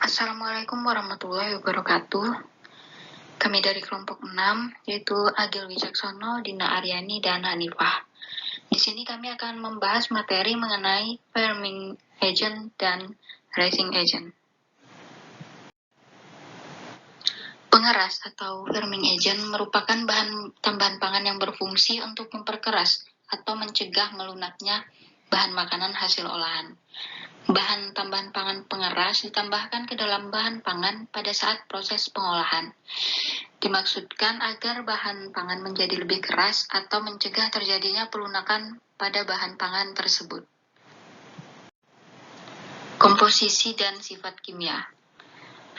Assalamualaikum warahmatullahi wabarakatuh. Kami dari kelompok 6, yaitu Agil Wicaksono, Dina Aryani, dan Hanifah. Di sini kami akan membahas materi mengenai firming agent dan rising agent. Pengeras atau firming agent merupakan bahan tambahan pangan yang berfungsi untuk memperkeras atau mencegah melunaknya bahan makanan hasil olahan. Bahan tambahan pangan pengeras ditambahkan ke dalam bahan pangan pada saat proses pengolahan. Dimaksudkan agar bahan pangan menjadi lebih keras atau mencegah terjadinya pelunakan pada bahan pangan tersebut. Komposisi dan sifat kimia.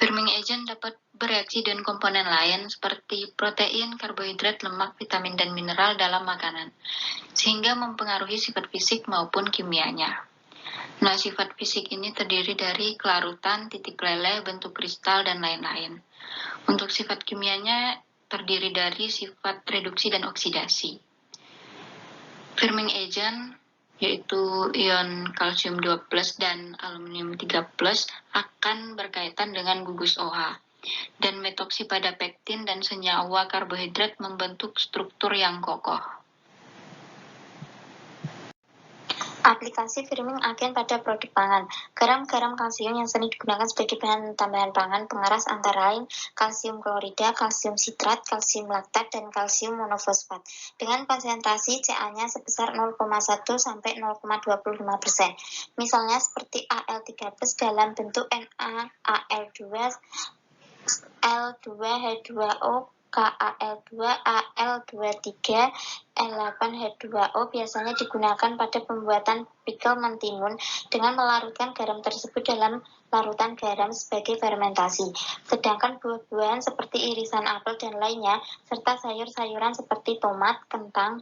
Firming agent dapat bereaksi dengan komponen lain seperti protein, karbohidrat, lemak, vitamin, dan mineral dalam makanan, sehingga mempengaruhi sifat fisik maupun kimianya. Nah, sifat fisik ini terdiri dari kelarutan, titik leleh, bentuk kristal, dan lain-lain. Untuk sifat kimianya terdiri dari sifat reduksi dan oksidasi. Firming agent yaitu ion kalsium 2+ dan aluminium 3+ akan berkaitan dengan gugus OH dan metoksi pada pektin dan senyawa karbohidrat membentuk struktur yang kokoh. Aplikasi firming agen pada produk pangan. Garam kalsium yang sering digunakan sebagai bahan tambahan pangan pengeras antara lain kalsium klorida, kalsium sitrat, kalsium laktat, dan kalsium monofosfat dengan konsentrasi Ca-nya sebesar 0,1 sampai 0,25%. Misalnya seperti Al3+ dalam bentuk NaAl2, L2H2O, KAL2, Al23, L8H2O biasanya digunakan pada pembuatan pickle mentimun dengan melarutkan garam tersebut dalam larutan garam sebagai fermentasi. Sedangkan buah-buahan seperti irisan apel dan lainnya, serta sayur-sayuran seperti tomat, kentang,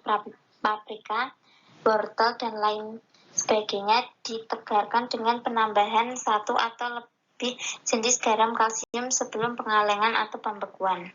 paprika, wortel, dan lain sebagainya ditegarkan dengan penambahan satu atau lebih jenis garam kalsium sebelum pengalengan atau pembekuan.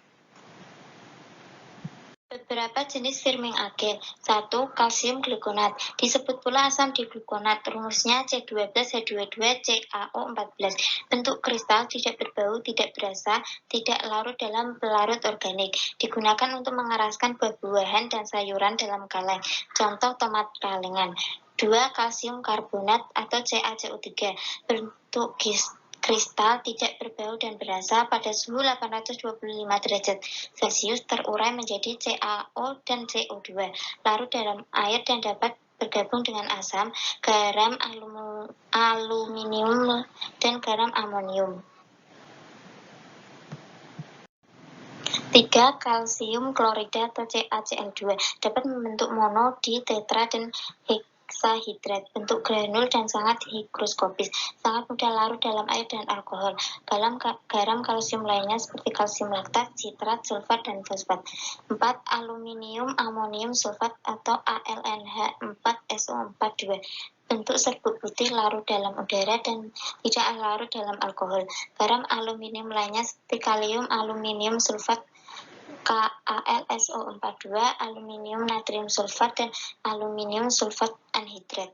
Beberapa jenis firming agen. 1. Kalsium glukonat. Disebut pula asam diglukonat. Rumusnya C12H22CaO14. Bentuk kristal, tidak berbau, tidak berasa, tidak larut dalam pelarut organik. Digunakan untuk mengeraskan buah-buahan dan sayuran dalam kaleng. Contoh tomat kalengan. 2. Kalsium karbonat atau CaCO3. Bentuk kristal, tidak berbau dan berasa, pada suhu 825 derajat Celcius terurai menjadi CaO dan CO2, larut dalam air dan dapat bergabung dengan asam, garam aluminium, dan garam amonium. 3. Kalsium klorida atau CaCl2 dapat membentuk mono, di, tetra, dan heksahidrat, bentuk granul dan sangat higroskopis, sangat mudah larut dalam air dan alkohol. Garam kalsium lainnya seperti kalsium laktat, sitrat, sulfat, dan fosfat. 4. Aluminium amonium sulfat atau AlNH4SO42 bentuk serbuk putih, larut dalam udara dan tidak larut dalam alkohol. Garam aluminium lainnya seperti kalium aluminium sulfat, KAlSO42, aluminium natrium sulfat, dan aluminium sulfat anhidrat.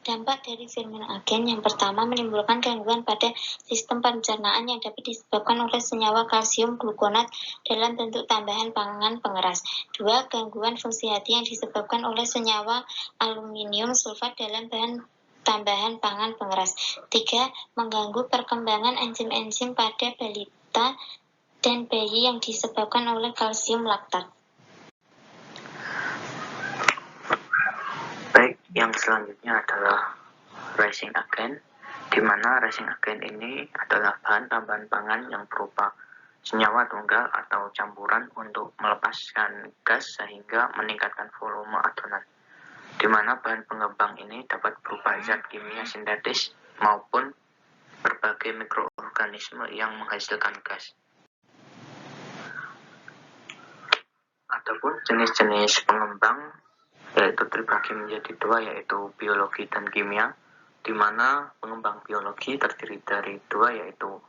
Dampak dari firming agen yang pertama menimbulkan gangguan pada sistem pencernaan yang dapat disebabkan oleh senyawa kalsium glukonat dalam bentuk tambahan pangan pengeras. 2. Gangguan fungsi hati yang disebabkan oleh senyawa aluminium sulfat dalam bahan tambahan pangan pengeras. 3. Mengganggu perkembangan enzim-enzim pada balita dan bayi yang disebabkan oleh kalsium laktat. Baik, yang selanjutnya adalah rising agent, di mana rising agent ini adalah bahan tambahan pangan yang berupa senyawa tunggal atau campuran untuk melepaskan gas sehingga meningkatkan volume adonan, di mana bahan pengembang ini dapat berupa zat kimia sintetis maupun berbagai mikroorganisme yang menghasilkan gas. Adapun jenis-jenis pengembang yaitu terbagi menjadi dua, yaitu biologi dan kimia, di mana pengembang biologi terdiri dari dua, yaitu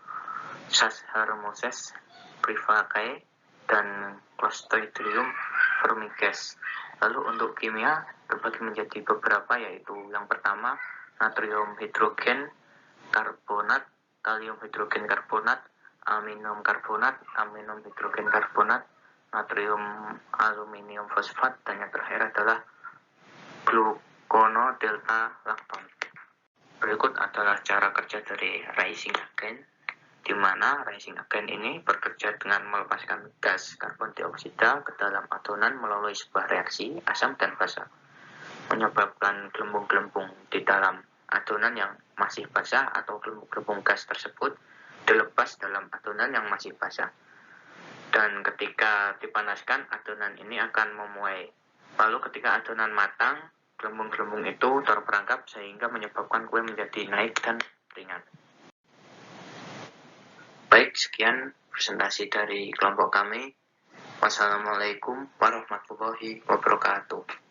Saccharomyces privacae dan Clostridium formiges. Lalu untuk kimia terbagi menjadi beberapa, yaitu yang pertama natrium hidrogen karbonat, kalium hidrogen karbonat, aluminium karbonat, aluminium hidrogen karbonat, natrium aluminium fosfat, dan yang terakhir adalah gluconodelta lacton. Berikut adalah cara kerja dari rising agent, di mana rising agent ini bekerja dengan melepaskan gas karbon dioksida ke dalam adonan melalui sebuah reaksi asam dan basa, menyebabkan gelembung-gelembung di dalam adonan yang masih basah atau gelembung-gelembung gas tersebut dilepas dalam adonan yang masih basah. Dan ketika dipanaskan, adonan ini akan memuai. Lalu ketika adonan matang, gelembung-gelembung itu terperangkap sehingga menyebabkan kue menjadi naik dan ringan. Baik, sekian presentasi dari kelompok kami. Wassalamualaikum warahmatullahi wabarakatuh.